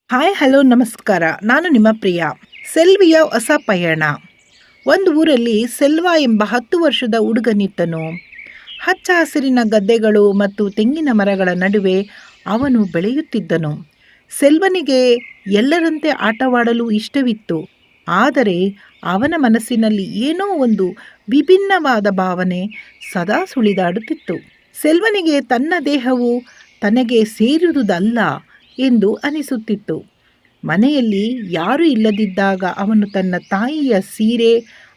Hi hello ನಮಸ್ಕಾರ. ನಾನು ನಿಮ್ಮ ಪ್ರಿಯ. ಸೆಲ್ವಿಯ ಹೊಸ ಪಯಣ. ಒಂದು ಊರಲ್ಲಿ ಸೆಲ್ವ ಎಂಬ 10 ವರ್ಷದ ಹುಡುಗನಿದ್ದನು. ಹಚ್ಚ ಹಸಿರಿನ ಗದ್ದೆಗಳು ಮತ್ತು ತೆಂಗಿನ ಮರಗಳ ನಡುವೆ ಅವನು ಬೆಳೆಯುತ್ತಿದ್ದನು. ಸೆಲ್ವನಿಗೆ ಎಲ್ಲರಂತೆ ಆಟವಾಡಲು ಇಷ್ಟವಿತ್ತು. ಆದರೆ ಅವನ ಮನಸ್ಸಿನಲ್ಲಿ ಏನೋ ಒಂದು ವಿಭಿನ್ನವಾದ ಭಾವನೆ ಸದಾ ಸುಳಿದಾಡುತ್ತಿತ್ತು. ಸೆಲ್ವನಿಗೆ ತನ್ನ ದೇಹವು ತನಗೆ ಸೇರಿರುವುದಲ್ಲ ಎಂದು ಅನಿಸುತ್ತಿತ್ತು. ಮನೆಯಲ್ಲಿ ಯಾರೂ ಇಲ್ಲದಿದ್ದಾಗ ಅವನು ತನ್ನ ತಾಯಿಯ ಸೀರೆ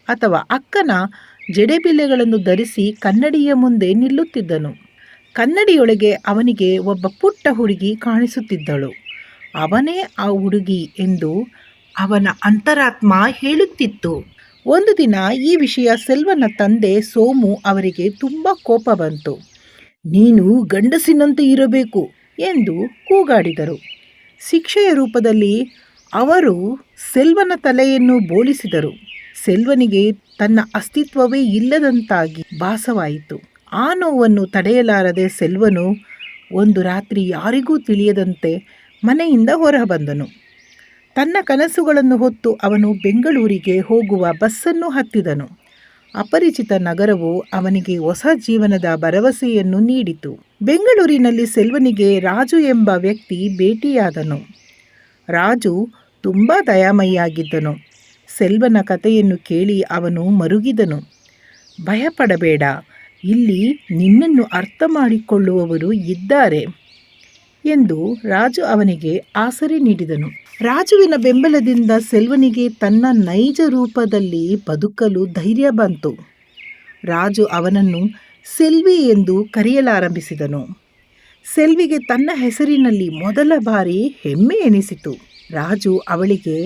ಅಥವಾ ಅಕ್ಕನ ಜಡೆಬಿಲ್ಲೆಗಳನ್ನು ಧರಿಸಿ ಕನ್ನಡಿಯ ಮುಂದೆ ನಿಲ್ಲುತ್ತಿದ್ದನು. ಕನ್ನಡಿಯೊಳಗೆ ಅವನಿಗೆ ಒಬ್ಬ ಪುಟ್ಟ ಹುಡುಗಿ ಕಾಣಿಸುತ್ತಿದ್ದಳು. ಅವನೇ ಆ ಹುಡುಗಿ ಎಂದು ಅವನ ಅಂತರಾತ್ಮ ಹೇಳುತ್ತಿತ್ತು. ಒಂದು ದಿನ ಈ ವಿಷಯ ಸೆಲ್ವನ ತಂದೆ ಸೋಮು ಅವರಿಗೆ ತುಂಬ ಕೋಪ ಬಂತು. ನೀನು ಗಂಡಸಿನಂತೆ ಇರಬೇಕು ಎಂದು ಕೂಗಾಡಿದರು. ಶಿಕ್ಷೆಯ ರೂಪದಲ್ಲಿ ಅವರು ಸೆಲ್ವನ ತಲೆಯನ್ನು ಬೋಳಿಸಿದರು. ಸೆಲ್ವನಿಗೆ ತನ್ನ ಅಸ್ತಿತ್ವವೇ ಇಲ್ಲದಂತಾಗಿ ಭಾಸವಾಯಿತು. ಆ ನೋವನ್ನು ತಡೆಯಲಾರದೆ ಸೆಲ್ವನು ಒಂದು ರಾತ್ರಿ ಯಾರಿಗೂ ತಿಳಿಯದಂತೆ ಮನೆಯಿಂದ ಹೊರಬಂದನು. ತನ್ನ ಕನಸುಗಳನ್ನು ಹೊತ್ತು ಅವನು ಬೆಂಗಳೂರಿಗೆ ಹೋಗುವ ಬಸ್ಸನ್ನು ಹತ್ತಿದನು. ಅಪರಿಚಿತ ನಗರವು ಅವನಿಗೆ ಹೊಸ ಜೀವನದ ಭರವಸೆಯನ್ನು ನೀಡಿತು. ಬೆಂಗಳೂರಿನಲ್ಲಿ ಸೆಲ್ವನಿಗೆ ರಾಜು ಎಂಬ ವ್ಯಕ್ತಿ ಭೇಟಿಯಾದನು. ರಾಜು ತುಂಬ ದಯಾಮಯಿಯಾಗಿದ್ದನು. ಸೆಲ್ವನ ಕಥೆಯನ್ನು ಕೇಳಿ ಅವನು ಮರುಗಿದನು. ಭಯಪಡಬೇಡ, ಇಲ್ಲಿ ನಿನ್ನನ್ನು ಅರ್ಥ ಮಾಡಿಕೊಳ್ಳುವವರು ಇದ್ದಾರೆ ಎಂದು ರಾಜು ಅವನಿಗೆ ಆಸರೆ ನೀಡಿದನು. ರಾಜುವಿನ ಬೆಂಬಲದಿಂದ ಸೆಲ್ವನಿಗೆ ತನ್ನ ನೈಜ ರೂಪದಲ್ಲಿ ಬದುಕಲು ಧೈರ್ಯ ಬಂತು. ರಾಜು ಅವನನ್ನು ಸೆಲ್ವಿ ಎಂದು ಕರೆಯಲಾರಂಭಿಸಿದನು. ಸೆಲ್ವಿಗೆ ತನ್ನ ಹೆಸರಿನಲ್ಲಿ ಮೊದಲ ಬಾರಿ ಹೆಮ್ಮೆ ಎನಿಸಿತು. ರಾಜು ಅವಳಿಗೆ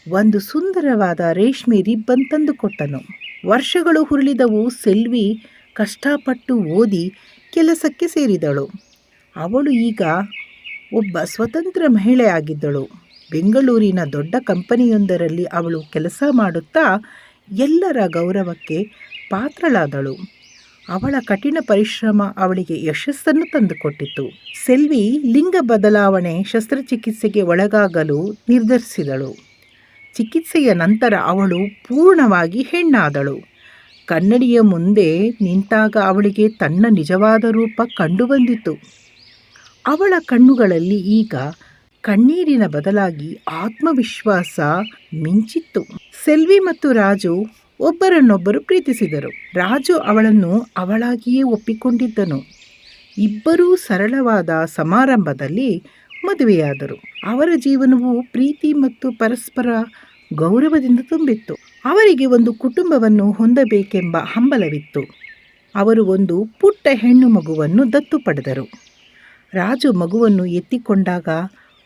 ಒಂದು ಸುಂದರವಾದ ರೇಷ್ಮೆ ರಿಬ್ಬನ್ ತಂದುಕೊಟ್ಟನು. ವರ್ಷಗಳು ಹುರುಳಿದವು. ಸೆಲ್ವಿ ಕಷ್ಟಪಟ್ಟು ಓದಿ ಕೆಲಸಕ್ಕೆ ಸೇರಿದಳು. ಅವಳು ಈಗ ಒಬ್ಬ ಸ್ವತಂತ್ರ ಮಹಿಳೆಯಾಗಿದ್ದಳು. ಬೆಂಗಳೂರಿನ ದೊಡ್ಡ ಕಂಪನಿಯೊಂದರಲ್ಲಿ ಅವಳು ಕೆಲಸ ಮಾಡುತ್ತಾ ಎಲ್ಲರ ಗೌರವಕ್ಕೆ ಪಾತ್ರಳಾದಳು. ಅವಳ ಕಠಿಣ ಪರಿಶ್ರಮ ಅವಳಿಗೆ ಯಶಸ್ಸನ್ನು ತಂದುಕೊಟ್ಟಿತು. ಸೆಲ್ವಿ ಲಿಂಗ ಬದಲಾವಣೆ ಶಸ್ತ್ರಚಿಕಿತ್ಸೆಗೆ ಒಳಗಾಗಲು ನಿರ್ಧರಿಸಿದಳು. ಚಿಕಿತ್ಸೆಯ ನಂತರ ಅವಳು ಪೂರ್ಣವಾಗಿ ಹೆಣ್ಣಾದಳು. ಕನ್ನಡಿಯ ಮುಂದೆ ನಿಂತಾಗ ಅವಳಿಗೆ ತನ್ನ ನಿಜವಾದ ರೂಪ ಕಂಡುಬಂದಿತು. ಅವಳ ಕಣ್ಣುಗಳಲ್ಲಿ ಈಗ ಕಣ್ಣೀರಿನ ಬದಲಾಗಿ ಆತ್ಮವಿಶ್ವಾಸ ಮಿಂಚಿತ್ತು. ಸೆಲ್ವಿ ಮತ್ತು ರಾಜು ಒಬ್ಬರನ್ನೊಬ್ಬರು ಪ್ರೀತಿಸಿದರು. ರಾಜು ಅವಳನ್ನು ಅವಳಾಗಿಯೇ ಒಪ್ಪಿಕೊಂಡಿದ್ದನು. ಇಬ್ಬರೂ ಸರಳವಾದ ಸಮಾರಂಭದಲ್ಲಿ ಮದುವೆಯಾದರು. ಅವರ ಜೀವನವು ಪ್ರೀತಿ ಮತ್ತು ಪರಸ್ಪರ ಗೌರವದಿಂದ ತುಂಬಿತ್ತು. ಅವರಿಗೆ ಒಂದು ಕುಟುಂಬವನ್ನು ಹೊಂದಬೇಕೆಂಬ ಹಂಬಲವಿತ್ತು. ಅವರು ಒಂದು ಪುಟ್ಟ ಹೆಣ್ಣು ಮಗುವನ್ನು ದತ್ತು ಪಡೆದರು. ರಾಜು ಮಗುವನ್ನು ಎತ್ತಿಕೊಂಡಾಗ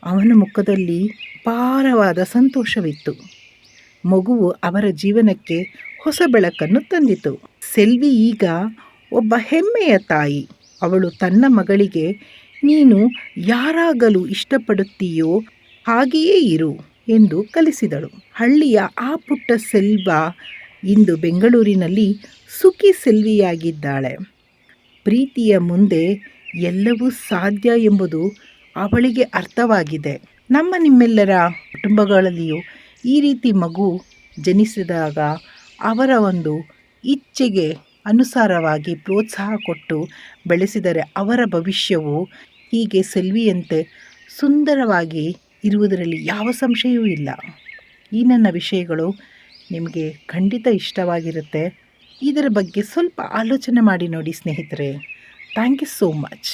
ಅವನ ಮುಖದಲ್ಲಿ ಅಪಾರವಾದ ಸಂತೋಷವಿತ್ತು. ಮಗುವು ಅವರ ಜೀವನಕ್ಕೆ ಹೊಸ ಬೆಳಕನ್ನು ತಂದಿತು. ಸೆಲ್ವಿ ಈಗ ಒಬ್ಬ ಹೆಮ್ಮೆಯ ತಾಯಿ. ಅವಳು ತನ್ನ ಮಗಳಿಗೆ, ನೀನು ಯಾರಾಗಲು ಇಷ್ಟಪಡುತ್ತೀಯೋ ಹಾಗೆಯೇ ಇರು ಎಂದು ಕಲಿಸಿದಳು. ಹಳ್ಳಿಯ ಆ ಪುಟ್ಟ ಸೆಲ್ವ ಇಂದು ಬೆಂಗಳೂರಿನಲ್ಲಿ ಸುಖಿ ಸೆಲ್ವಿಯಾಗಿದ್ದಾಳೆ. ಪ್ರೀತಿಯ ಮುಂದೆ ಎಲ್ಲವೂ ಸಾಧ್ಯ ಎಂಬುದು ಅವಳಿಗೆ ಅರ್ಥವಾಗಿದೆ. ನಿಮ್ಮೆಲ್ಲರ ಕುಟುಂಬಗಳಲ್ಲಿಯೂ ಈ ರೀತಿ ಮಗು ಜನಿಸಿದಾಗ ಅವರ ಒಂದು ಇಚ್ಛೆಗೆ ಅನುಸಾರವಾಗಿ ಪ್ರೋತ್ಸಾಹ ಕೊಟ್ಟು ಬೆಳೆಸಿದರೆ ಅವರ ಭವಿಷ್ಯವು ಹೀಗೆ ಸೆಲ್ವಿಯಂತೆ ಸುಂದರವಾಗಿ ಇರುವುದರಲ್ಲಿ ಯಾವ ಸಂಶಯವೂ ಇಲ್ಲ. ಈ ನನ್ನ ವಿಷಯಗಳು ನಿಮಗೆ ಖಂಡಿತ ಇಷ್ಟವಾಗಿರುತ್ತೆ. ಇದರ ಬಗ್ಗೆ ಸ್ವಲ್ಪ ಆಲೋಚನೆ ಮಾಡಿ ನೋಡಿ ಸ್ನೇಹಿತರೆ. Thank you so much.